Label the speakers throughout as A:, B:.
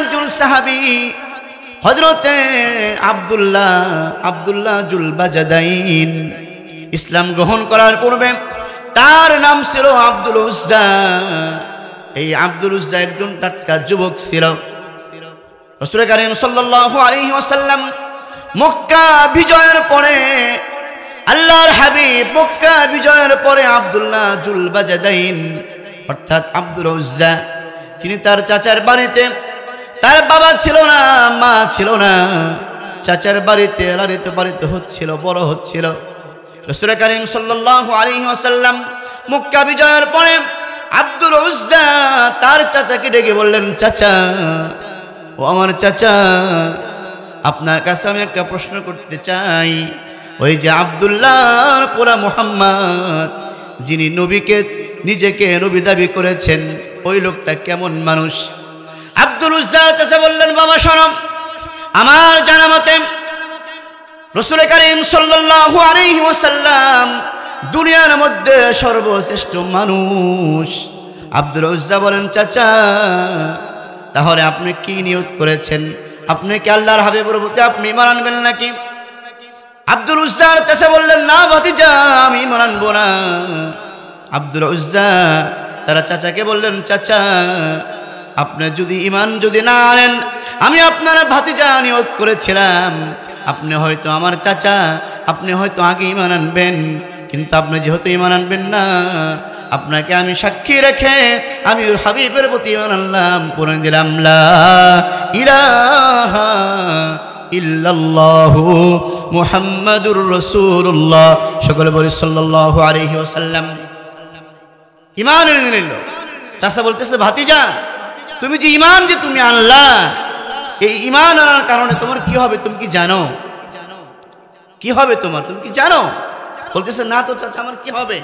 A: একজন সাহাবী হযরতে আব্দুল্লাহ জুলবাজাদাইন ইসলাম গ্রহণ করার পূর্বে তার নাম ছিল আব্দুল উজ্জা। এই আব্দুল উজ্জা একজন টাটকা যুবক ছিল। রাসূল কারীম সাল্লাল্লাহু আলাইহি ওয়াসাল্লাম মক্কা বিজয়ের পরে আল্লাহর হাবিব মক্কা বিজয়ের পরে আব্দুল্লাহ জুলবাজাদাইন অর্থাৎ আব্দুল উজ্জা তিনি তার চাচার বাড়িতে, তার বাবা ছিল না, মা ছিল না, চাচার বাড়িতে লালিত পালিত হচ্ছিল, বড় হচ্ছিল। রাসূল কারীম সাল্লাল্লাহু আলাইহি ওয়াসাল্লাম মক্কা বিজয়ের পরে আব্দুল উজ্জা তার চাচাকে ডেকে বললেন, চাচা, ও আমার চাচা, আপনার কাছে আমি একটা প্রশ্ন করতে চাই। ওই যে আব্দুল্লাহর পোলা মুহাম্মদ, যিনি নবীকে নিজেকে নবী দাবি করেছেন, ওই লোকটা কেমন মানুষ? আব্দুল উজ্জার চাচা বললেন, বাবা শোনো, আমার জানা মতে রাসূল কারীম সাল্লাল্লাহু আলাইহি ওয়াসাল্লাম দুনিয়ার মধ্যে সর্বশ্রেষ্ঠ মানুষ। আব্দুল উজ্জা বলেন, চাচা, তাহলে আপনি কি নিয়ত করেছেন? আপনি কি আল্লাহর হাবিবের প্রতি আপনি ঈমান আনবেন নাকি? আব্দুল উজ্জার চাচা বললেন, না ভাতিজা, আমি ঈমান আনবো না। আব্দুল উজ্জা তারা চাচাকে বললেন, চাচা, আপনি যদি ঈমান যদি না আনেন, আমি আপনার ভাতিজা নিয়ত করেছিলাম, আপনি হয়তো আমার চাচা, আপনি হয়তো আগে ঈমান আনবেন, কিন্তু আপনি যেহেতু ঈমান আনবেন না, আপনাকে আমি সাক্ষী রেখে আমি হাবিবের প্রতি ঈমান আনলাম, পড়ে দিলাম লা ইলাহা ইল্লাল্লাহু মুহাম্মাদুর রাসূলুল্লাহ। সকলে বলি সাল্লাল্লাহু আলাইহি ওয়াসাল্লাম। ঈমান এনে নিল। চাচা বলতেছে, ভাতিজা, তুমি যে ঈমান যে তুমি আনলা, এই ঈমান আনার কারণে তোমার কি হবে তুমি কি জানো? কি হবে তোমার, তুমি কি জানো? বলতেছে, না তো চাচা, আমার কি হবে?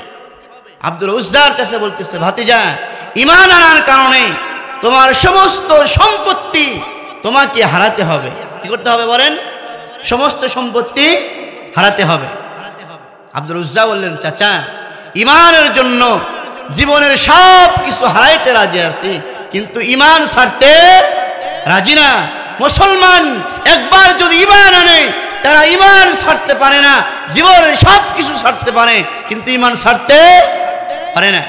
A: আব্দুল উজ্জার চাচা বলতেছে, ভাতিজা, ঈমান আনার কারণে তোমার সমস্ত সম্পত্তি তোমাকে হারাতে হবে। কি করতে হবে বলেন? সমস্ত সম্পত্তি হারাতে হবে। আব্দুল উজ্জা বললেন, চাচা, ঈমানের জন্য জীবনের সব কিছু হারাইতে রাজি আছি, কিন্তু ঈমান ছাড়তে রাজি না। মুসলমান একবার যদি ঈমান আনে, তারা ঈমান ছাড়তে পারে না। জীবনের সব কিছু ছাড়তে পারে, কিন্তু ঈমান ছাড়তে পারে না।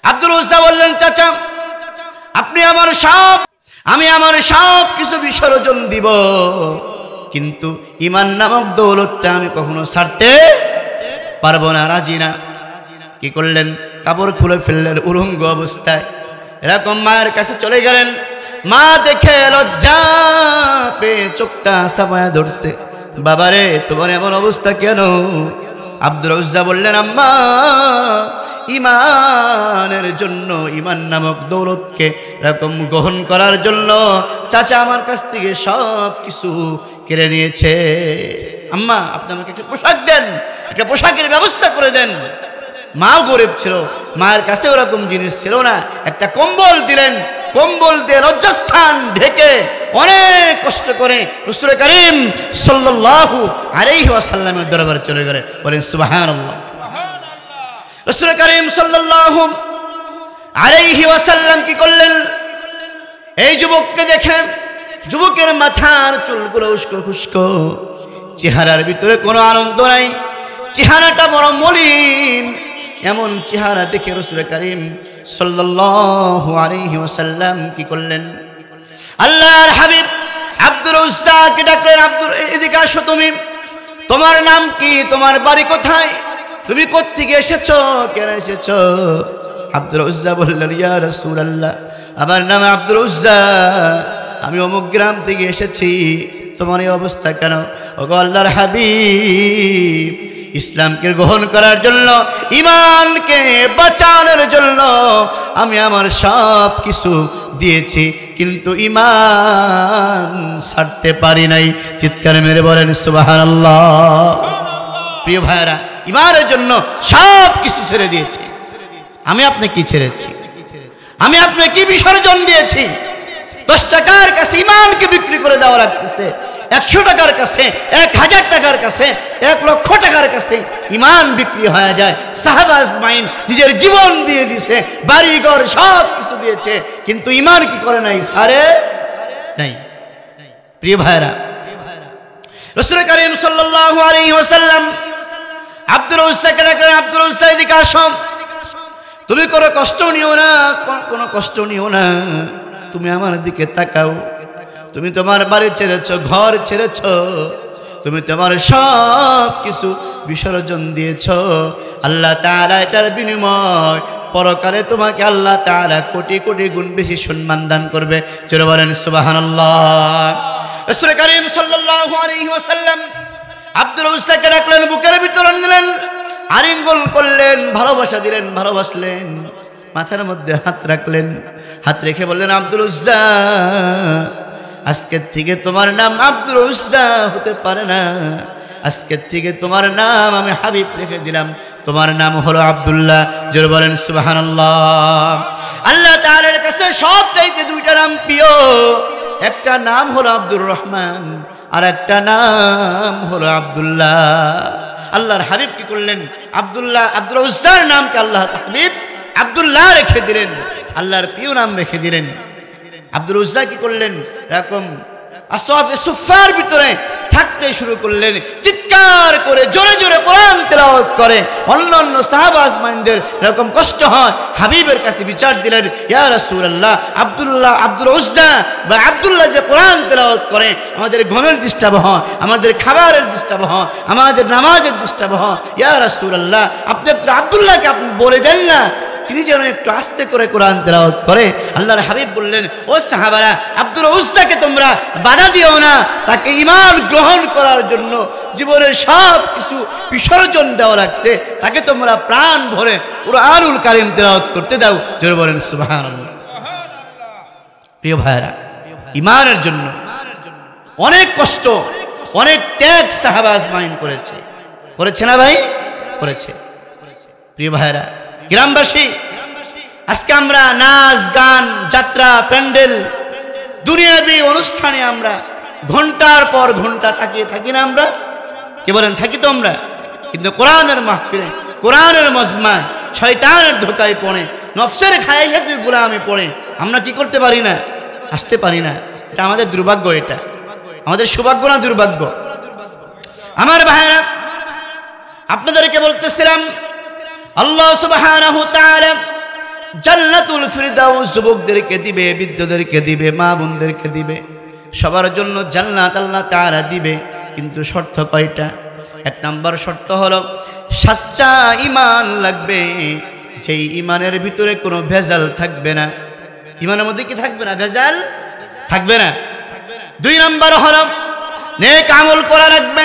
A: আব্দুল উজ্জা বললেন, চাচা, আমি আমার সব কিছু বিসর্জন দিব, কিন্তু ঈমান নামক দৌলতটা আমি কখনো ছাড়তে পারবো না, রাজি না। কি করলেন? কাপড় খুলে ফেললেন উলঙ্গ অবস্থায়, এরকম মায়ের কাছে চলে গেলেন। মা দেখে লজ্জা পেয়ে চোখটা সামায়া ধরছে। বাবারে, তোমার এমন অবস্থা কেন? আব্দুল উজ্জা বললেন, আম্মা, ঈমানের জন্য, ঈমান নামক দৌলতকে এরকম গ্রহণ করার জন্য চাচা আমার কাছ থেকে সব কিছু কেড়ে নিয়েছে। আম্মা, আপনি আমাকে একটা পোশাক দেন, একটা পোশাকের ব্যবস্থা করে দেন। মাও গরিব ছিল, মায়ের কাছে ওরকম জিনিস ছিল না। একটা কম্বল দিলেন, কম্বল দিয়ে লজ্জাস্থান ঢেকে অনেক কষ্ট করে রাসূল কারীম সাল্লাল্লাহু আলাইহি ওয়াসাল্লামের দরবারে চলে গেলেন। বলেন সুবহানাল্লাহ। রাসূল কারীম সাল্লাল্লাহু আলাইহি ওয়াসাল্লাম কি করলেন? এই যুবককে দেখে, যুবকের মাথার চুলগুলো উস্কো খুস্কো, চেহারার ভিতরে কোনো আনন্দ নাই, চেহারাটা বড় মলিন। এমন চেহারা দেখে রাসূল কারীম সাল্লাল্লাহু আলাইহি ওয়াসাল্লাম কি করলেন? আল্লাহর হাবিব আব্দুল উজ্জাকে ডাকলেন, আব্দুল, এদিকে আসো, তুমি, তোমার নাম কি? তোমার বাড়ি কোথায়? তুমি কোত্থেকে এসেছো? কেন এসেছো? আব্দুল উজ্জা বললেন, ইয়া রাসূলুল্লাহ, আমার নাম আব্দুল উজ্জা, আমি অমুক গ্রাম থেকে এসেছি। তোমার এই অবস্থা কেন? ওগো আল্লাহর হাবিব, ইসলামকে গ্রহণ করার জন্য, ঈমানকে বাঁচানোর জন্য আমি আমার সব কিছু দিয়েছি, কিন্তু ঈমান ছাড়তে পারি নাই। চিৎকার মেরে বলেন সুবহানাল্লাহ। প্রিয় ভাইরা, ঈমানের জন্য সব কিছু ছেড়ে দিয়েছি। আমি আপনি কি ছেড়েছি? আমি আপনি কি বিসর্জন দিয়েছি? 10 টাকার কাছে ঈমানকে বিক্রি করে দেওয়া লাগতেছে। 100 টাকার কাছে, 1000 টাকার কাছে, 1 লক্ষ টাকার কাছে ইমান বিক্রি হয়ে যায়। সাহাবা আজমাইন নিজের জীবন দিয়ে দিয়েছে, বাড়িঘর সব কিছু দিয়েছে, কিন্তু ইমান কি করে নাই? সারে নাই। প্রিয় ভাইরা, রাসূল করিম সাল্লাল্লাহু আলাইহি ওয়াসাল্লাম আব্দুল উজ্জাকে ডাকলেন, আব্দুল উজ্জা এদিকে আসো, তুমি কোনো কষ্ট নিও না, কোনো কষ্ট নিও না, তুমি আমার দিকে তাকাও। তুমি তোমার বাড়ি ছেড়েছো, ঘর ছেড়েছো, তুমি তোমার সব কিছু বিসর্জন দিয়েছো। আল্লাহ তাআলা এটার বিনিময় পরকালে তোমাকে আল্লাহ তাআলা কোটি কোটি গুণ বেশি সম্মান দান করবে। চলে বলেন সুবহানাল্লাহ। রাসূল করিম সাল্লাল্লাহু আলাইহি ওয়াসাল্লাম আব্দুল উজ্জাকে ডাকলেন, বুকের ভিতর নিলেন, আলিঙ্গন করলেন, ভালোবাসা দিলেন, ভালোবাসলেন, মাথার মধ্যে হাত রাখলেন, হাত রেখে বললেন, আব্দুল উজ্জা, আজকের থেকে তোমার নাম আব্দুল উজ্জা হতে পারে না, আজকের থেকে তোমার নাম আমি হাবিব রেখে দিলাম, তোমার নাম হলো আব্দুল্লাহ। জোরে বলেন সুবহানাল্লাহ। আল্লাহ তাআলার কাছে সবচাইতে 2টা নাম প্রিয়, একটা নাম হলো আব্দুর রহমান, আর একটা নাম হলো আব্দুল্লাহ। আল্লাহর হাবিব কি করলেন? আব্দুল্লাহ, আব্দুল উজ্জার নামকে আল্লাহ হাবিব আব্দুল্লাহ রেখে দিলেন, আল্লাহর প্রিয় নাম রেখে দিলেন। আব্দুল উজ্জা কি করলেন? এরকম আসওয়াফে সুফার ভিতরে থাকতে শুরু করলেন, চিৎকার করে জোরে জোরে কোরআন তেলাওয়াত করে। অন্যান্য সাহাবা আজমাইনদের এরকম কষ্ট হয়, হাবিবের কাছে বিচার দিলেন, ইয়া রাসূলুল্লাহ, আব্দুল্লাহ, আব্দুল উজ্জা বা আব্দুল্লাহ যে কোরআন তেলাওয়াত করে, আমাদের ঘুমের ডিস্টার্ব হয়, আমাদের খাবারের ডিস্টার্ব হয়, আমাদের নামাজের ডিস্টার্ব হয়। ইয়া রাসূলুল্লাহ, আপনি একটু আব্দুল্লাহকে আপনি বলে দেন না, তিনি যেন একটু আস্তে করে কোরআন তেলাওয়াত করে। আল্লাহর হাবিব বললেন, ও সাহাবারা, আব্দুল উজ্জাকে তোমরা বাধা দিও না, তাকে ঈমান গ্রহণ করার জন্য জীবনের সব কিছু বিসর্জন দেওয়া রাখছে, তাকে তোমরা প্রাণ ভরে কুরআনুল কারীম তেলাওয়াত করতে দাও। জোরে বলেন সুবহানাল্লাহ। প্রিয় ভাইরা, ঈমানের জন্য অনেক কষ্ট, অনেক ত্যাগ সাহাবা আজমাইন করেছে, করেছে না ভাই? করেছে। প্রিয় ভাইরা, গ্রামবাসী, আজকে আমরা নাচ গান, যাত্রা, প্যান্ডেল, দুনিয়াবি অনুষ্ঠানে আমরা ঘন্টার পর ঘন্টা তাকিয়ে থাকি না? আমরা কি বলেন, থাকি তো আমরা? কিন্তু কোরআনের মাহফিলে, কোরআনের মজমায় শয়তানের ধোকায় পড়ে, নফসের খায়েশাতের গোলামি পড়ে আমরা কি করতে পারি না? আসতে পারি না। এটা আমাদের দুর্ভাগ্য, এটা আমাদের সৌভাগ্য না দুর্ভাগ্য? আমার ভাইরা, আপনাদেরকে বলতেছিলাম, আল্লাহ সুবহানাহু ওয়া তাআলা জান্নাতুল ফিরদাউস যুবকদেরকে দিবে, বৃদ্ধদেরকে দিবে, মা বোনদেরকে দিবে, সবার জন্য জান্নাত আল্লাহ তাআলা দিবে। কিন্তু শর্ত কয়টা? 1 নম্বর শর্ত হলো সচ্চা ঈমান লাগবে, যেই ঈমানের ভিতরে কোনো ভেজাল থাকবে না। ঈমানের মধ্যে কি থাকবে না? ভেজাল থাকবে না। 2 নম্বর হলো নেক আমল করা লাগবে।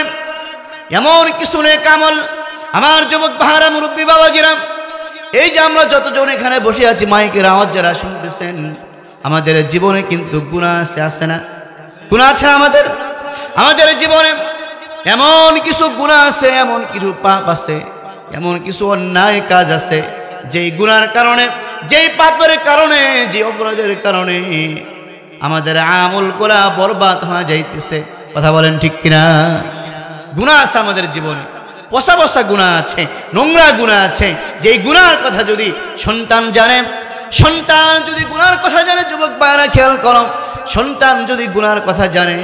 A: এমন কিছু নেক আমল, আমার যুবক ভাইরা, মুরব্বী বাবাজিরা, এই যে আমরা যতজন এখানে বসে আছি, মাইকের আওয়াজ যারা শুনতেছেন, আমাদের জীবনে কিন্তু গুনাহ আছে না? গুনাহ আছে আমাদের জীবনে। এমন কিছু গুনাহ আছে, এমন কিছু পাপ আছে, এমন কিছু অন্যায় কাজ আছে, যেই গুনার কারণে, যেই পাপের কারণে, যে অপরাধের কারণে আমাদের আমলগুলা বরবাদ হয়ে যাইতেছে। কথা বলেন ঠিক কিনা? গুনাহ আছে আমাদের জীবনে, পচা পচা গুনাহ আছে, নোংরা গুনাহ আছে। যেই গুনার কথা যদি সন্তান জানে, সন্তান যদি গুনার কথা জানে, যুবক ভাইরা খেয়াল করো, সন্তান যদি গুনার কথা জানে,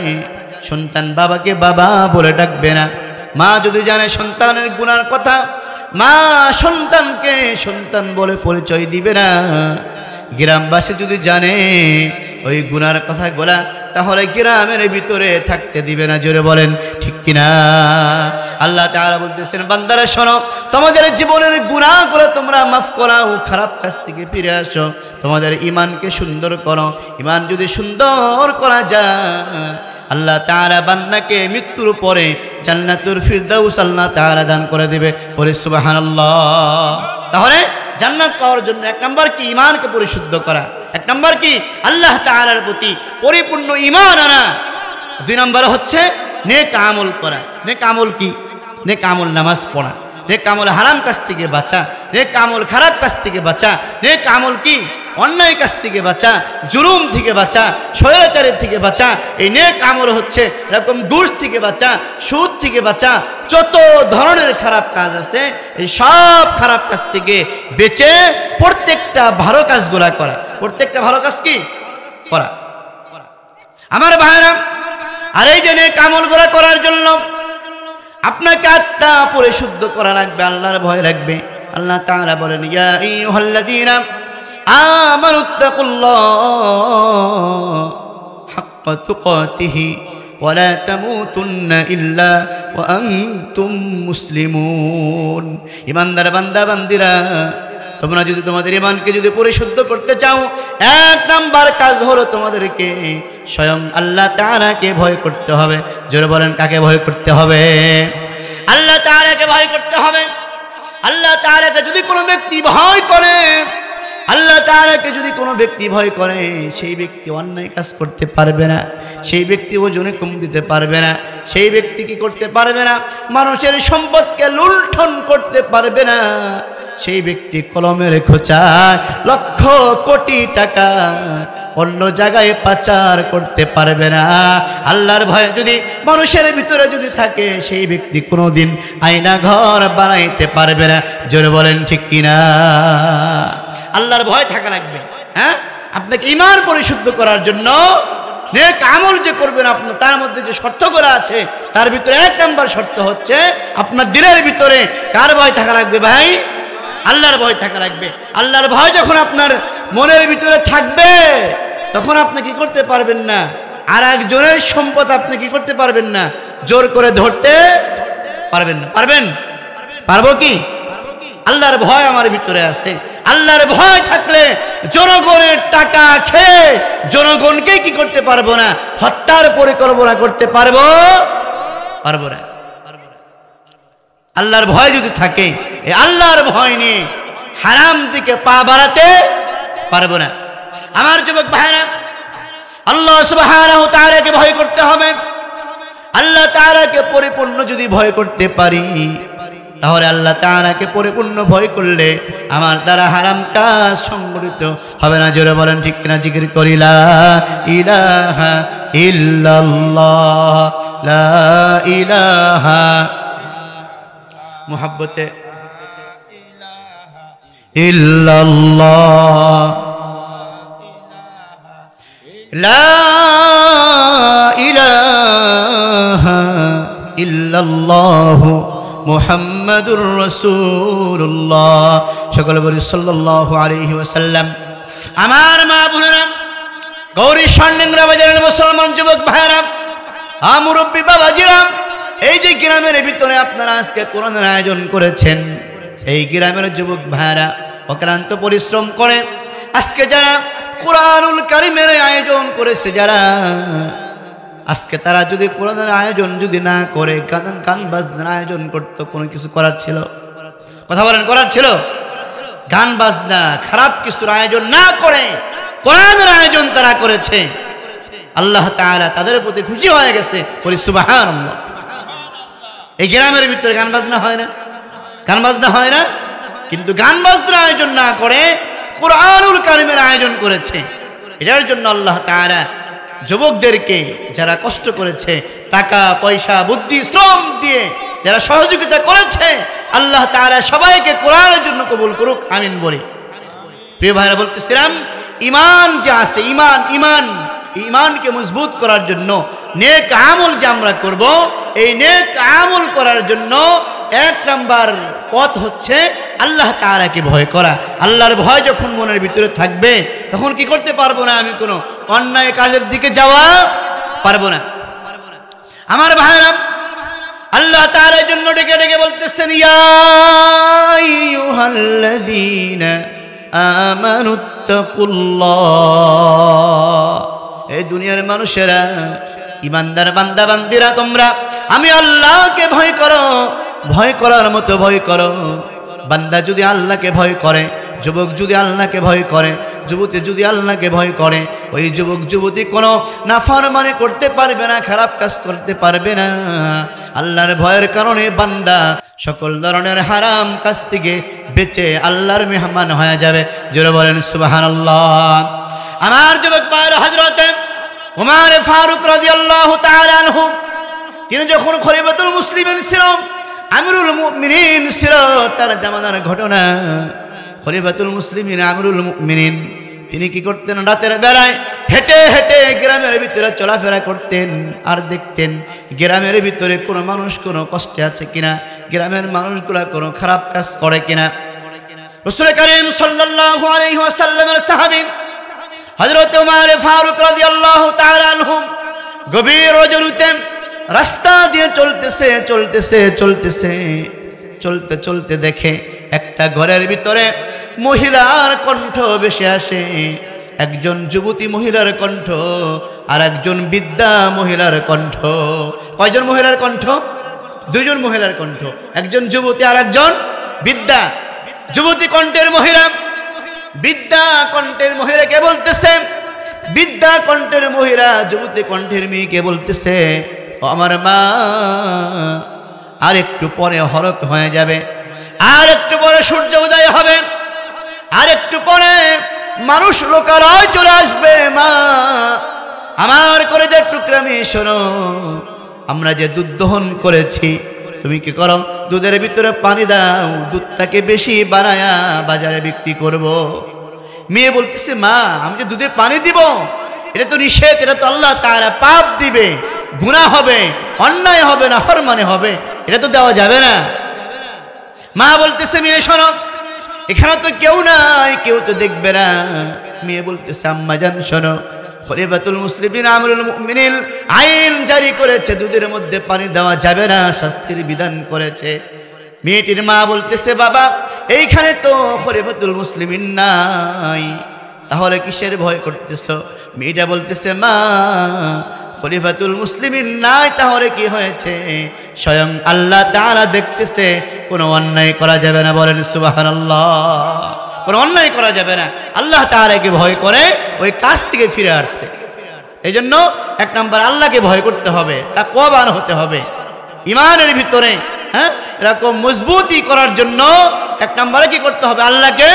A: সন্তান বাবাকে বাবা বলে ডাকবে না। মা যদি জানে সন্তানের গুনার কথা, মা সন্তানকে সন্তান বলে পরিচয় দিবে না। গ্রামবাসী যদি জানে ওই গুনার কথা গোলা, তাহলে গ্রামের ভিতরে থাকতে দিবে না। জোরে বলেন ঠিক কিনা? আল্লাহ তাআলা বলতেছেন, বান্দারা শোনো, তোমাদের জীবনের গুনাহগুলো তোমরা মাফ করাও, খারাপ কাজ থেকে ফিরে আসো, তোমাদের ঈমানকে সুন্দর করো। ঈমান যদি সুন্দর করা যায়, আল্লাহ তাআলা বান্দাকে মৃত্যুর পরে জান্নাতুল ফিরদাউস আল্লাহ তাআলা দান করে দিবে। বলে সুবহানাল্লাহ। তাহলে জান্নাত পাওয়ার জন্য 1 নম্বর কি? ঈমানকে পরিশুদ্ধ করা। 1 নম্বর কি? আল্লাহ তাআলার প্রতি পরিপূর্ণ ঈমান আনা। 2 নম্বর হচ্ছে নেক আমল করা। নেক আমল কি? নেক আমল নামাজ পড়া, নেক আমল হারাম কাজ থেকে বাঁচা, নেক আমল খারাপ কাজ থেকে বাঁচা, নেক আমল কি? অন্যায় কাজ থেকে বাঁচা, জুলুম থেকে বাঁচা, স্বৈরাচারের থেকে বাঁচা। এই নেক আমল হচ্ছে এরকম ঘুষ থেকে বাঁচা, সুদ থেকে বাঁচা, যত ধরনের খারাপ কাজ আছে এই সব খারাপ কাজ থেকে বেঁচে প্রত্যেকটা ভালো কাজগুলা করা। প্রত্যেকটা ভালো কাজ কি করা আমার ভাইরা। আর এই যে নেক আমলগুলা করার জন্য আপনাকে আত্মা পরিশুদ্ধ করা লাগবে, আল্লাহর ভয় লাগবে। আল্লাহ তাআলা বলেন, ইয়া আইয়ুহাল্লাযীনা আমানুত্তাকুল্লাহ হাক্কা তুকাতিহি ওয়া লা তামুতুন্না ইল্লা ওয়া আনতুম মুসলিমুন। ঈমানদার বান্দা বান্দিরা, তোমরা যদি তোমাদের ঈমানকে যদি পরিশুদ্ধ করতে চাও, এক নাম্বার কাজ হলো তোমাদেরকে স্বয়ং আল্লাহ তাআলাকে ভয় করতে হবে। জোরে বলেন, কাকে ভয় করতে হবে? আল্লাহ তাআলাকে ভয় করতে হবে। আল্লাহ তাআলাকে যদি কোনো ব্যক্তি ভয় করে, আল্লাহ তাআলাকে যদি কোনো ব্যক্তি ভয় করে, সেই ব্যক্তি অন্যায় কাজ করতে পারবে না, সেই ব্যক্তি ওজনে কম দিতে পারবে না, সেই ব্যক্তি কি করতে পারবে না? মানুষের সম্পদকে লুণ্ঠন করতে পারবে না, সেই ব্যক্তি কলমের খোঁচায় লক্ষ কোটি টাকা অন্য জায়গায় পাচার করতে পারবে না। আল্লাহর ভয় যদি মানুষের ভিতরে যদি থাকে, সেই ব্যক্তি কোনোদিন আয়না ঘর বানাইতে পারবে না। জোরে বলেন ঠিক কিনা? আল্লাহর ভয় থাকা লাগবে। হ্যাঁ, আপনাকে ঈমান পরিশুদ্ধ করার জন্য নেক আমল যে করবেন আপনার, তার মধ্যে যে শর্ত করা আছে, তার ভিতরে এক নাম্বার শর্ত হচ্ছে আপনার দিলের ভিতরে কার ভয় থাকা লাগবে ভাই? আল্লাহর ভয় থাকা লাগবে। আল্লাহর ভয় যখন আপনার মনের ভিতরে থাকবে, তখন আপনি কি করতে পারবেন না? আর একজনের সম্পদ আপনি কি করতে পারবেন না? জোর করে ধরতে পারবেন না। পারবেন? পারবো কি? আল্লাহর ভয় আমার ভিতরে আছে। আল্লাহর ভয় থাকলে জনগণের টাকা খেয়ে জনগণকে কি করতে পারবো না? হত্যার পরিকল্পনা করতে পারবো না। আল্লাহর ভয় যদি থাকে, এই আল্লাহর ভয় নিয়ে হারাম দিকে পা বাড়াতে পারবো না। আমার যুবক ভাইরা, আল্লাহ সুবহানাহু ওয়া তাআলাকে ভয় করতে হবে। আল্লাহ তাআলাকে পরিপূর্ণ যদি ভয় করতে পারি, তাহলে আল্লাহ তাআলাকে পরিপূর্ণ ভয় করলে আমার দ্বারা হারাম কাজ সংগঠিত হবে না। জোরে বলেন ঠিক কিনা? জিকির করি লা ইলাহা ইল্লাল্লাহ, লা ইলাহা, মুহাব্বতে ইল্লাল্লাহ, লা ইলাহা ইল্লাল্লাহ মুহাম্মাদুর রাসূলুল্লাহ। সকলে বলি সাল্লাল্লাহু আলাইহি ওয়াসাল্লাম। আমার মা বোনেরা, গৌরী স্বর্ণেঙ্গরা বাজারের মুসলমান যুবক ভাইরা, মুরব্বী বাবাজিরা, এই যে গ্রামের ভিতরে আপনারা আজকে কোরআনের আয়োজন করেছেন, এই গ্রামের যুবক ভাইরা অক্লান্ত পরিশ্রম করে আজকে যারা কোরআনুল কারীমের আয়োজন করেছে, যারা আজকে তারা যদি কোরআনের আয়োজন যদি না করে গান বাজনার আয়োজন করতো, কোনো কিছু করার ছিল? কথা বলেন, করার ছিল? গান বাজনা খারাপ কিছুর আয়োজন না করে কোরআনের আয়োজন তারা করেছে। আল্লাহ তাআলা তাদের প্রতি খুশি হয়ে গেছে। বলি সুবহানাল্লাহ। এই গ্রামের ভিতরে গান বাজনা হয় না? গান বাজনা হয় না? কিন্তু গান বাজনা আয়োজন না করে কোরআনুল কারীমের আয়োজন করেছে। এটার জন্য আল্লাহ তাআলা যুবকদেরকে যারা কষ্ট করেছে, টাকা পয়সা বুদ্ধি শ্রম দিয়ে যারা সহযোগিতা করেছে, আল্লাহ তাআলা সবাইকে কোরআনের জন্য কবুল করুক, আমিন বলি। প্রিয় ভাইরা, বলতেছিলাম ঈমান যে আছে, ঈমানকে মজবুত করার জন্য নেক আমল যে আমরা করব, এই নেক আমল করার জন্য এক নাম্বার পথ হচ্ছে আল্লাহ তাআলাকে ভয় করা। আল্লাহর ভয় যখন মনের ভিতরে থাকবে, তখন কি করতে পারবো না? আমি কোনো অন্যায় কাজের দিকে যাওয়া পারবো না। আমার ভাইরা, আল্লাহ তাআলার জন্য ডেকে ডেকে বলতেছেন, ইয়া আইয়ুহাল্লাযীনা আমানুত্তাকুল্লাহ। এই দুনিয়ার মানুষেরা, ইমানদার বান্দা বান্দিরা, তোমরা আমি আল্লাহকে ভয় করো, ভয় করার মতো ভয় করো। বান্দা যদি আল্লাহকে ভয় করে, যুবক যদি আল্লাহকে ভয় করে, যুবতী যদি আল্লাহকে ভয় করে, ওই যুবক যুবতী কোনো নাফরমানি করতে পারবে না, খারাপ কাজ করতে পারবে না। আল্লাহর ভয়ের কারণে বান্দা সকল ধরনের হারাম কাজ থেকে বেঁচে আল্লাহর মেহমান হয়ে যাবে। জোরে বলেন সুবহানাল্লাহ। আমার যুবক ভাইরা, হযরত ওমর ফারুক রাদিয়াল্লাহু তাআলা আনহু, তিনি যখন খলিফাতুল মুসলিমিন ছিল, আমিরুল মুমিনিন ছিল, তার জামানার ঘটনা। খলিফাতুল মুসলিমিন আমিরুল মুমিনিন তিনি কি করতেন? রাতের বেলায় হেঁটে হেঁটে গ্রামের ভিতরে চলাফেরা করতেন আর দেখতেন গ্রামের ভিতরে কোনো মানুষ কোনো কষ্টে আছে কিনা, গ্রামের মানুষগুলা কোনো খারাপ কাজ করে কিনা। রাসূল কারীম সাল্লাল্লাহু আলাইহি ওয়াসাল্লামের সাহাবী হযরত ওমর ফারুক রাদিয়াল্লাহু তাআলা আনহু গভীর রজনীতে রাস্তা দিয়ে চলতে চলতে দেখে একটা ঘরের ভিতরে মহিলার কণ্ঠ ভেসে আসে। একজন যুবতী মহিলার কণ্ঠ আর একজন বৃদ্ধা মহিলার কণ্ঠ। কয়জন মহিলার কণ্ঠ? দুইজন মহিলার কণ্ঠ, একজন যুবতী আর একজন বৃদ্ধা। যুবতী কণ্ঠের মহিলা বৃদ্ধা কণ্ঠের মহিলাকে বলতেছে, বৃদ্ধা কণ্ঠের মহিলা যুবতী কণ্ঠের মেয়েকে বলতেছে, ও আমার মা, আর একটু পরে হরক হয়ে যাবে, আর একটু পরে সূর্য উদয় হবে, আর একটু পরে মানুষ লোকালয় চলে আসবে। মা, আমার কলেজের টুকরা মেয়ে, শোনো, আমরা যে দুধ দহন করেছি, তুমি কি করো? দুধের ভিতরে পানি দাও, দুধটাকে বেশি বানায়া বাজারে বিক্রি করব। মেয়ে বলতেছে, মা, আমি যে দুধে পানি দিব, এটা তো নিষেধ, এটা তো আল্লাহ তাআলা পাপ দিবে, গুনাহ হবে, অন্যায় হবে, নাফরমানি হবে, এটা তো দেওয়া যাবে না। মা বলতেছে, মেয়ে শোনো, এখানে তো কেউ নাই, কেউ তো দেখবে না। মেয়ে বলতেছে, আম্মা জান শোনো, খলিফাতুল মুসলিমিন আমিরুল মুমিনিন আইন জারি করেছে, দুধের মধ্যে পানি দেওয়া যাবে না, শাস্তির বিধান করেছে। মেয়েটির মা বলতেছে, বাবা, এইখানে তো খলিফাতুল মুসলিমিন নাই, তাহলে কিসের ভয় করতেছ? মেয়েটা বলতেছে, মা, খলিফাতুল মুসলিমিন নাই, তাহলে কি হয়েছে? স্বয়ং আল্লাহ তাআলা দেখতেছে, কোনো অন্যায় করা যাবে না। বলেন সুবহানাল্লাহ। কোনো অন্যায় করা যাবে না। আল্লাহ তাআলাকে ভয় করে ওই কাজ থেকে ফিরে আসছে। এই জন্য এক নম্বর আল্লাহকে ভয় করতে হবে, তাকওয়াবান হতে হবে ইমানের ভিতরে। হ্যাঁ, এরকম মজবুতি করার জন্য এক নম্বরে কি করতে হবে? আল্লাহকে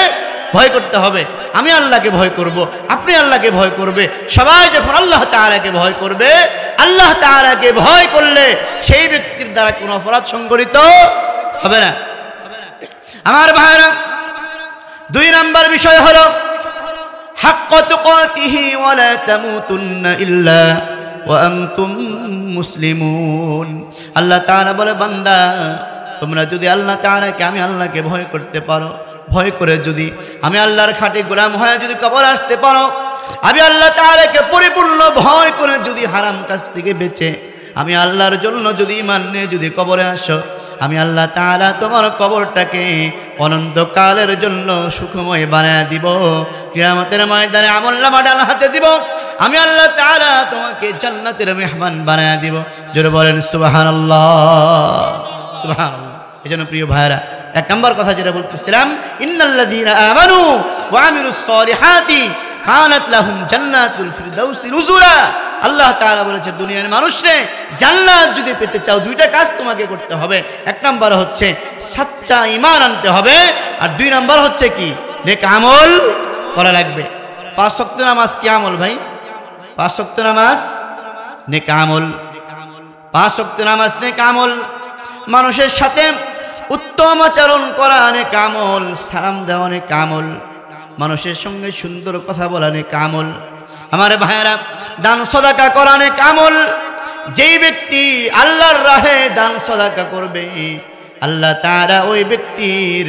A: ভয় করতে হবে। আমি আল্লাহকে ভয় করব, আপনি আল্লাহকে ভয় করবে। সবাই যখন আল্লাহ তাআলাকে ভয় করবে, আল্লাহ তাআলাকে ভয় করলে সেই ব্যক্তির দ্বারা কোনো অপরাধ সংঘটিত হবে না। আমার ভাইরা, দুই নাম্বার বিষয় হলো হাক্কা তুকাতিহি ওয়া লা তামুতুন্না ইল্লা ওয়া আনতুম মুসলিমুন। আল্লাহ তাআলা বলে, বান্দা, তোমরা যদি আল্লাহ তাআলাকে, আমি আল্লাহকে ভয় করতে পারো, ভয় করে যদি আমি আল্লাহর খাঁটি গোলাম হয়ে যদি কবর আসতে পারো, আমি আল্লাহ তাআলাকে পরিপূর্ণ ভয় করে যদি হারাম কাজ থেকে বেঁচে আমি আল্লাহর জন্য যদি ঈমান নিয়ে যদি কবরে আসো, আমি আল্লাহ তাআলা তোমার কবরটাকে অনন্তকালের জন্য সুখময় বানায় দিব। কিয়ামতের ময়দানে আমলনামা ডান হাতে দিব, আমি আল্লাহ তাআলা তোমাকে জান্নাতের মেহমান বানায় দিব। জোরে বলেন সুবহানাল্লাহ, সুবহানাল্লাহ। এজন্য প্রিয় ভাইরা, এক নম্বর কথা যেটা বলতেছিলাম, ইন্নাল্লাযীনা আমানু ওয়া আমিলুস সালিহাতি কানাত লাহুম জান্নাতুল ফিরদাউসি নুজুলা। আল্লাহ তাআলা বলেছে, দুনিয়ার মানুষরে জান্নাত যদি পেতে চাও, দুইটা কাজ তোমাকে করতে হবে। এক নাম্বার হচ্ছে সচ্চা ঈমান আনতে হবে, আর দুই নাম্বার হচ্ছে কি? নেক আমল করা লাগবে। 5 ওয়াক্ত নামাজ কি আমল ভাই? 5 ওয়াক্ত নামাজ নেক আমল। 5 ওয়াক্ত নামাজ নেক আমল। মানুষের সাথে উত্তম আচরণ করা নেক আমল। সালাম দেওয়া নেক আমল। মানুষের সঙ্গে সুন্দর কথা বলা নেক আমল। আমার ভাইয়েরা, দান সদাকা করা নেক আমল। যেই ব্যক্তি আল্লাহর রাহে দান সদাকা করবে, আল্লাহ তাআলা ওই ব্যক্তির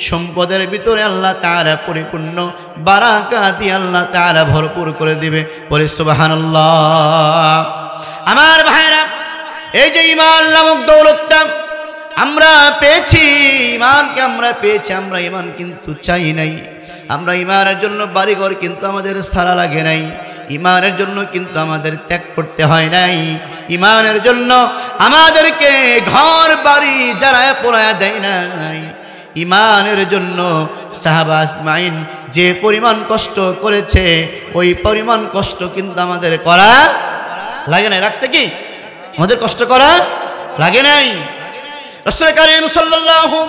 A: সম্পদের ভিতরে আল্লাহ তাআলা পরিপূর্ণ বারাকাত দিয়ে আল্লাহ তাআলা ভরপুর করে দিবে। বলে সুবহানাল্লাহ। আমার ভাইয়েরা, এই যে ঈমান নামক দৌলতটা আমরা পেয়েছি, ঈমানকে আমরা পেয়েছি, আমরা ঈমান কিন্তু চাই নাই। আমরা ঈমানের জন্য বাড়িঘর কিন্তু আমাদের সারা লাগে নাই, ঈমানের জন্য কিন্তু আমাদের ত্যাগ করতে হয় নাই, ঈমানের জন্য আমাদেরকে ঘর বাড়ি জ্বালায় পোড়ায় দেয় নাই, ইমানের জন্য সাহাবা আজমাইন যে পরিমাণ কষ্ট করেছে ওই পরিমাণ কষ্ট কিন্তু আমাদের করা লাগে নাই। লাগছে কি আমাদের কষ্ট করা লাগে নাই? রাসূল কারীম সাল্লাল্লাহু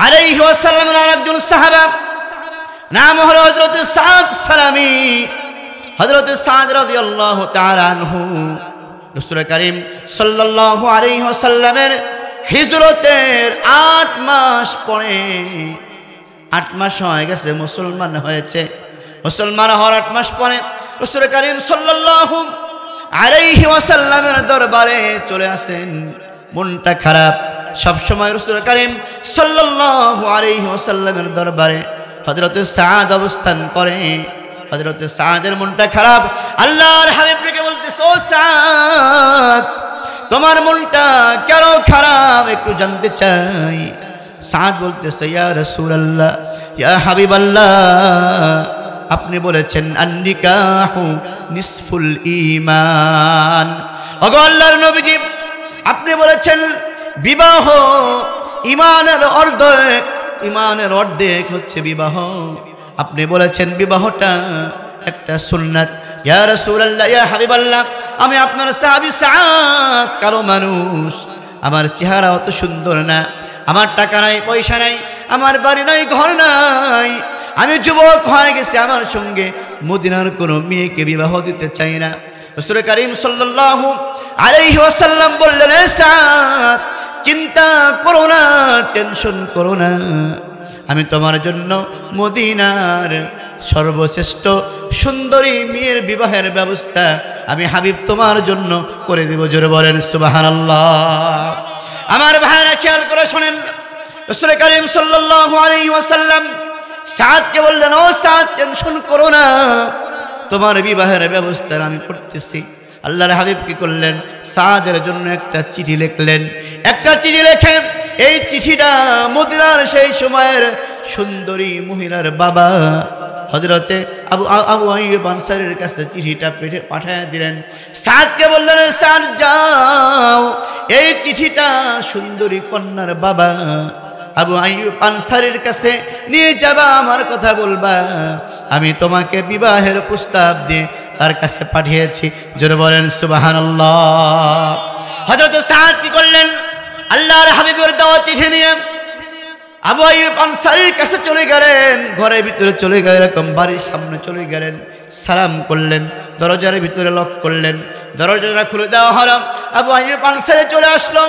A: আলাইহি ওয়াসাল্লামের আরেকজন সাহাবা নাম হলো হযরত সাদ সালামী। হযরত সাদ রাদিয়াল্লাহু তাআলা আনহু রাসূল কারীম সাল্লাল্লাহু আলাইহি ওয়াসাল্লামের হিজরতের 8 মাস পরে, 8 মাস হয়ে গেছে মুসলমান হয়েছে। মুসলমান হওয়ার 8 মাস পরে রাসূল কারীম সাল্লাল্লাহু আলাইহি ওয়াসাল্লামের দরবারে চলে আসেন। মনটা খারাপ, সব সময় রাসূল কারীম সাল্লাল্লাহু আলাইহি ওয়াসাল্লামের দরবারে হযরত সাদ অবস্থান করে। হযরত সাদের মনটা খারাপ। আল্লাহর হাবিবকে বলতেছে, ও সাদ, তোমার মনটা কেন খারাপ একটু জানতে চাই। সাদ বলতেছে, ইয়া রাসূলুল্লাহ, ইয়া হাবিবাল্লাহ, আপনি বলেছেন আন-নিকাহু নিসফুল ঈমান। ওগো আল্লাহর নবীজি, আপনি বলেছেন বিবাহ ঈমানের অর্ধেক, ঈমানের অর্ধেক হচ্ছে বিবাহ। আপনি বলেছেন বিবাহটা একটা সুন্নাত। ইয়া রাসূলুল্লাহ, ইয়া হাবিবাল্লাহ, আমি আপনার সাহাবী সাদ, কালো মানুষ, আমার চেহারা অত সুন্দর না, আমার টাকা নাই, পয়সা নাই, আমার বাড়ি নাই, ঘর নাই, আমি যুবক হয়ে গেছি, আমার সঙ্গে মদিনার কোনো মেয়েকে বিবাহ দিতে চাই না। রাসূল কারীম সাল্লাল্লাহু আলাইহি ওয়াসাল্লাম বললেন, সাদ, চিন্তা করো না, টেনশন করো না, আমি তোমার জন্য মদিনার সর্বশ্রেষ্ঠ সুন্দরী মেয়ের বিবাহের ব্যবস্থা আমি হাবিব তোমার জন্য করে দেব। জোরে বলেন সুবহানাল্লাহ। আমার ভাইরা খেয়াল করে শোনেন, রাসূল কারীম সাল্লাল্লাহু আলাইহি ওয়াসাল্লাম সাদকে বললেন, ও সাদ, টেনশন করো না, তোমার বিবাহের ব্যবস্থা আমি করতেছি। আল্লাহর হাবিব কি করলেন? সাদের জন্য একটা চিঠি লিখলেন। একটা চিঠি লেখে এই চিঠিটা মদিনার সেই সময়ের সুন্দরী মহিলার বাবা হযরতে আবু আইয়ুব আনসারীর কাছে চিঠিটা পাঠিয়ে দিলেন। সাদকে বললেন, সাদ, যাও, এই চিঠিটা সুন্দরী কন্যার বাবা আবু আইয়ুব আনসারীর কাছে নিয়ে যাবা, আমার কথা বলবা, আমি তোমাকে বিবাহের প্রস্তাব দিয়ে তার কাছে পাঠিয়েছি। জোরে বলেন সুবহানাল্লাহ। হযরত সাদ কি করলেন? আল্লাহর হাবিবের দেওয়া চিঠি নিয়ে আবু আইয়ুব আনসারীর কাছে চলে গেলেন, ঘরের ভিতরে চলে গেলেন, এরকম বাড়ির সামনে চলে গেলেন, সালাম করলেন, দরজার ভিতরে লক করলেন, দরজাটা খুলে দেওয়া হলো। আবু আইয়ুব আনসারী চলে আসলো,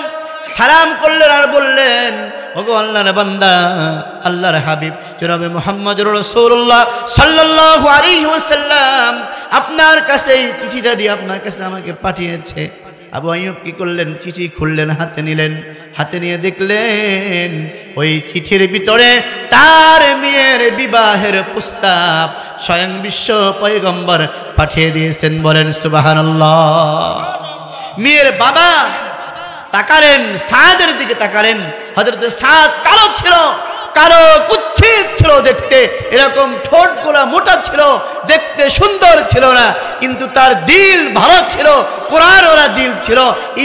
A: সালাম করলেন আর বললেন, ওগো আল্লাহর বান্দা, আল্লাহর হাবিব জনাবে মুহাম্মদুর রাসূলুল্লাহ সাল্লাল্লাহু আলাইহি ওয়াসাল্লাম আপনার কাছে এই চিঠিটা দিয়ে আপনার কাছে আমাকে পাঠিয়েছে। আবু আইয়ুব কি করলেন? চিঠি খুললেন, হাতে নিলেন, হাতে নিয়ে দেখলেন ওই চিঠির ভিতরে তার মেয়ের বিবাহের প্রস্তাব স্বয়ং বিশ্ব পয়গম্বর পাঠিয়ে দিয়েছেন। বলেন সুবহানাল্লাহ। মেয়ের বাবা তাকালেন, সাদের দিকে তাকালেন। হযরত সাদ কালো ছিল, কালো কুচ্ছিত ছিল দেখতে, এরকম ঠোঁটগুলা মোটা ছিল, দেখতে সুন্দর ছিল না, কিন্তু তার দিল ভালো ছিল, কোরআন ওরা দিল ছিল,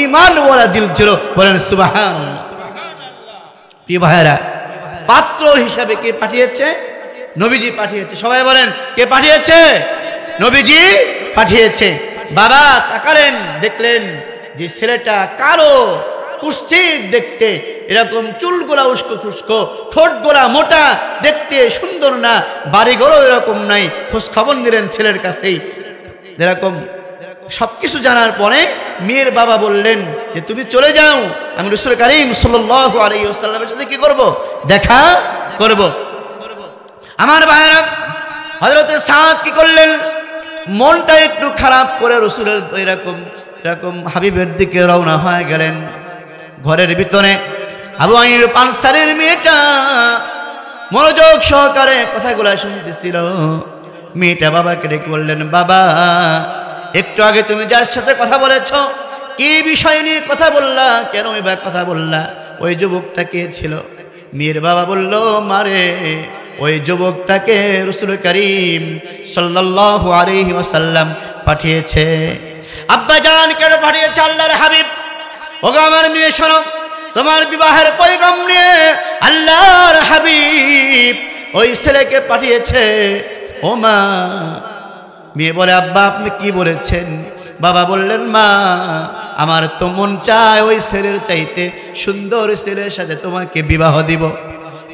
A: ঈমান ওরা দিল ছিল। বলেন সুবহানাল্লাহ। প্রিয় ভাইরা, পাত্র হিসাবে কে পাঠিয়েছে? নবীজি পাঠিয়েছে। সবাই বলেন, কে পাঠিয়েছে? নবীজি পাঠিয়েছে। বাবা তাকালেন, দেখলেন যে ছেলেটা কালো কুৎসিত দেখতে, এরকম চুলগুলা উস্কো খুস্কো, ঠোঁটগুলা মোটা, দেখতে সুন্দর না, বাড়িঘরও এরকম নাই। খোঁজ খবর নিলেন ছেলের কাছেই। এরকম সবকিছু জানার পরে মেয়ের বাবা বললেন যে তুমি চলে যাও, আমি রাসূল কারীম সাল্লাল্লাহু আলাইহি ওয়াসাল্লামের সাথে কি করব? দেখা করব। আমার ভাইরা, হযরত সাদ কি করলেন? মনটা একটু খারাপ করে রাসূলের এরকম হাবিবের দিকে রওনা হয়ে গেলেন। ঘরের ভিতরে আবু আইয়ুব আনসারীর মেয়েটা মনোযোগ সহকারে কথাগুলো শুনতেছিল। মেয়েটা বাবাকে ডেকে বললেন, বাবা, একটু আগে তুমি যার সাথে কথা বলেছ, কি বিষয় নিয়ে কথা বললা, কেন এবার কথা বললা, ওই যুবকটা কে ছিল? মেয়ের বাবা বলল, মারে, ওই যুবকটাকে রাসূল কারীম সাল্লাল্লাহু আলাইহি ওয়াসাল্লাম পাঠিয়েছে। আব্বা জান কেন পাঠিয়েছে? আল্লাহর হাবিব। ওগো আমার মেয়ে শোনো, তোমার বিবাহের পয়গাম নিয়ে আল্লাহর হাবিব ওই ছেলেকে পাঠিয়েছে। ও মা, মেয়ে বলে আব্বা আপনি কি বলেছেন? বাবা বললেন মা, আমার তো মন চায় ওই ছেলের চাইতে সুন্দর ছেলের সাথে তোমাকে বিবাহ দিব।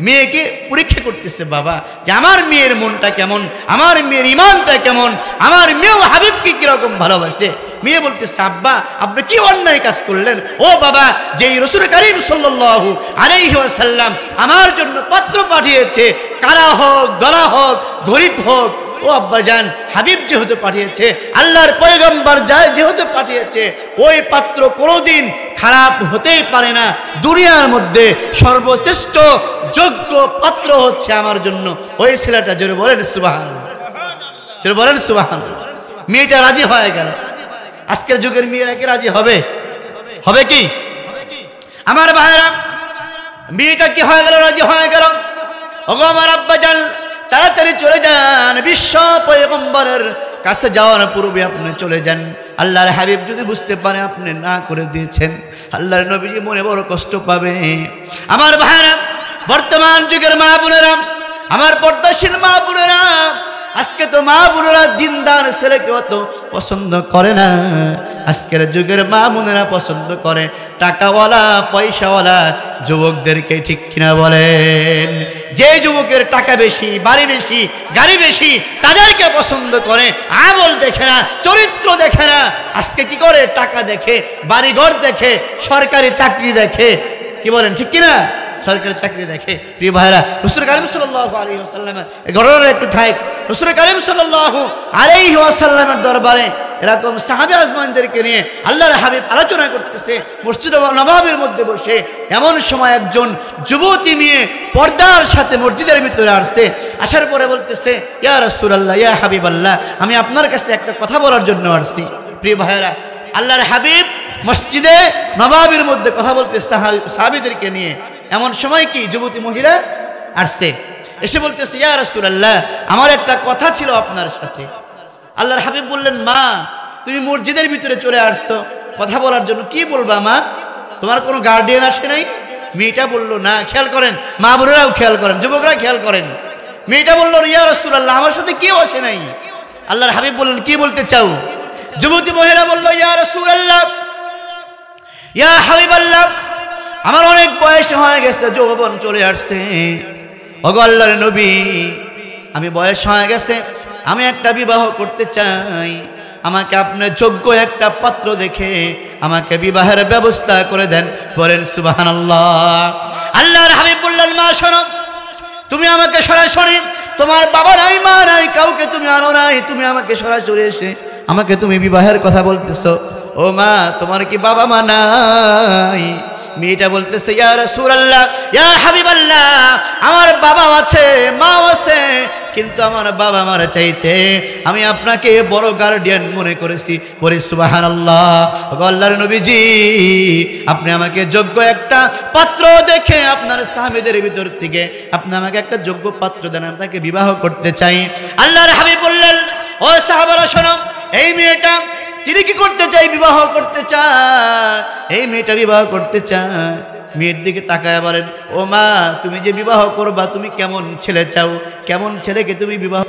A: মেয়েকে পরীক্ষা করতেছে বাবা যে আমার মেয়ের মনটা কেমন, আমার মেয়ের ইমানটা কেমন, আমার মেয়েও হাবিবকে কিরকম ভালোবাসে। মেয়ে বলতেছে আব্বা আপনি কি অন্যায় কাজ করলেন? ও বাবা, যেই রাসূল করিম সাল্লাল্লাহু আলাইহি ওয়াসাল্লাম আমার জন্য পাত্র পাঠিয়েছে, কারা হোক, দলা হোক, গরিব হোক, ও আব্বা জান হাবিব যেহেতু পাঠিয়েছে, আল্লাহর পয়গম্বর যেহেতু পাঠিয়েছে, ওই পাত্র কোনোদিন খারাপ হতেই পারে না। দুনিয়ার মধ্যে সর্বশ্রেষ্ঠ যোগ্য পাত্র হচ্ছে আমার জন্য ওই ছেলেটা। জোরে বলেন সুবহানাল্লাহ, জোরে বলেন সুবহানাল্লাহ। মেয়েটা রাজি হয়ে গেল। আজকের যুগের মেয়েরা কি রাজি হবে? হবে কি আমার ভাইরা? মেয়েটা কি হয়ে গেল? রাজি হয়ে গেল। ওগো আমার আব্বা জান, তাড়াতাড়ি চলে যান, বিশ্ব পয়গম্বরের কাছে যাওয়ার পূর্বে আপনি চলে যান। আল্লাহর হাবিব যদি বুঝতে পারে আপনি না করে দিয়েছেন, আল্লাহর নবীজি মনে বড় কষ্ট পাবে। আমার ভাইরা, বর্তমান যুগের মা বোনেরা, আমার পর্দাশীল মা বোনেরা, আজকে তো মা বোনেরা দিনদার ছেলেকে অত পছন্দ করে না। আজকের যুগের মা বোনেরা পছন্দ করে টাকাওয়ালা পয়সাওয়ালা যুবকদেরকে, ঠিক কিনা বলেন? যে যুবকের টাকা বেশি, বাড়ি বেশি, গাড়ি বেশি, তাদেরকে পছন্দ করে। আমল দেখে না, চরিত্র দেখে না। আজকে কি করে? টাকা দেখে, বাড়িঘর দেখে, সরকারি চাকরি দেখে, কি বলেন ঠিক কিনা? সরকারি চাকরি দেখে। প্রিয় ভাইরা, রাসূল করিম সাল্লাল্লাহু আলাইহি ওয়াসাল্লামের ঘটনা একটু থাক। রাসূল করিম সাল্লাল্লাহু আলাইহি ওয়াসাল্লামের দরবারে এরকম সাহাবী আজমানদেরকে নিয়ে আল্লাহর হাবিব আলোচনা করতেছে মসজিদ নববীর মধ্যে বসে। এমন সময় একজন যুবতী মেয়ে পর্দার সাথে মসজিদের ভিতরে আসছে। আসার পরে বলতেছে, ইয়া রাসূলুল্লাহ, ইয়া হাবিবাল্লাহ, আমি আপনার কাছে একটা কথা বলার জন্য আসছি। প্রিয় ভাইরা, আল্লাহর হাবিব মসজিদে নববীর মধ্যে কথা বলতে সাহাবীদেরকে নিয়ে। এমন সময় কি যুবতী মহিলা আসছে, এসে বলতেছে, ইয়া রাসূলুল্লাহ, আমার একটা কথা ছিল আপনার সাথে। আল্লাহর হাবিব বললেন, মা তুমি মসজিদের ভিতরে চলে আসছো কথা বলার জন্য, কি বলবা মা? তোমার কোনো গার্ডিয়ান আসে নাই? মেয়েটা বলল না। খেয়াল করেন, মা বোনেরাও খেয়াল করেন, যুবকরা খেয়াল করেন। মেয়েটা বলল, ইয়া রাসূলুল্লাহ, আমার সাথে কেউ আসে নাই। আল্লাহর হাবিব বললেন, কি বলতে চাও? যুবতী মহিলা বলল, ইয়া রাসূলুল্লাহ, ইয়া হাবিবাল্লাহ, আমার অনেক বয়স হয়ে গেছে, যৌবন চলে আসছে। ওগো আল্লাহর নবী, আমি বয়স হয়ে গেছে, আমি একটা বিবাহ করতে চাই। আমাকে আপনি যোগ্য একটা পাত্র দেখে আমাকে বিবাহের ব্যবস্থা করে দেন। বলেন সুবহানাল্লাহ। আল্লাহর হাবিব বললেন, মা শোনো, তুমি আমাকে সরাসরি, তোমার বাবা নাই, মা নাই, কাউকে তুমি আনো নাই, তুমি আমাকে সরাসরি এসে আমাকে তুমি বিবাহের কথা বলতেছো। ও মা, তোমার কি বাবা মা নাই? মেয়েটা বলতেছে, ইয়া রাসূলুল্লাহ, ইয়া হাবিবাল্লাহ, আমার বাবা আছে, মা আছে, কিন্তু আমার বাবা মার চাইতে আমি আপনাকে বড় গার্ডিয়ান মনে করেছি। বলি সুবহানাল্লাহ। ওগো আল্লাহর নবীজি, আপনি আমাকে যোগ্য একটা পাত্র দেখে আপনার সাহাবীদের ভিতর থেকে আপনি আমাকে একটা যোগ্য পাত্র দেন, আমি তাকে বিবাহ করতে চাই। আল্লাহর হাবিব বললেন, ও সাহাবারা শোনো, এই মেয়েটা তিনি কি করতে চাই? বিবাহ করতে চায়। এই মেয়েটা বিবাহ করতে চায়। মেয়ের দিকে তাকায় বলেন, ও মা, তুমি যে বিবাহ করবা, তুমি কেমন ছেলে চাও? কেমন ছেলেকে তুমি বিবাহ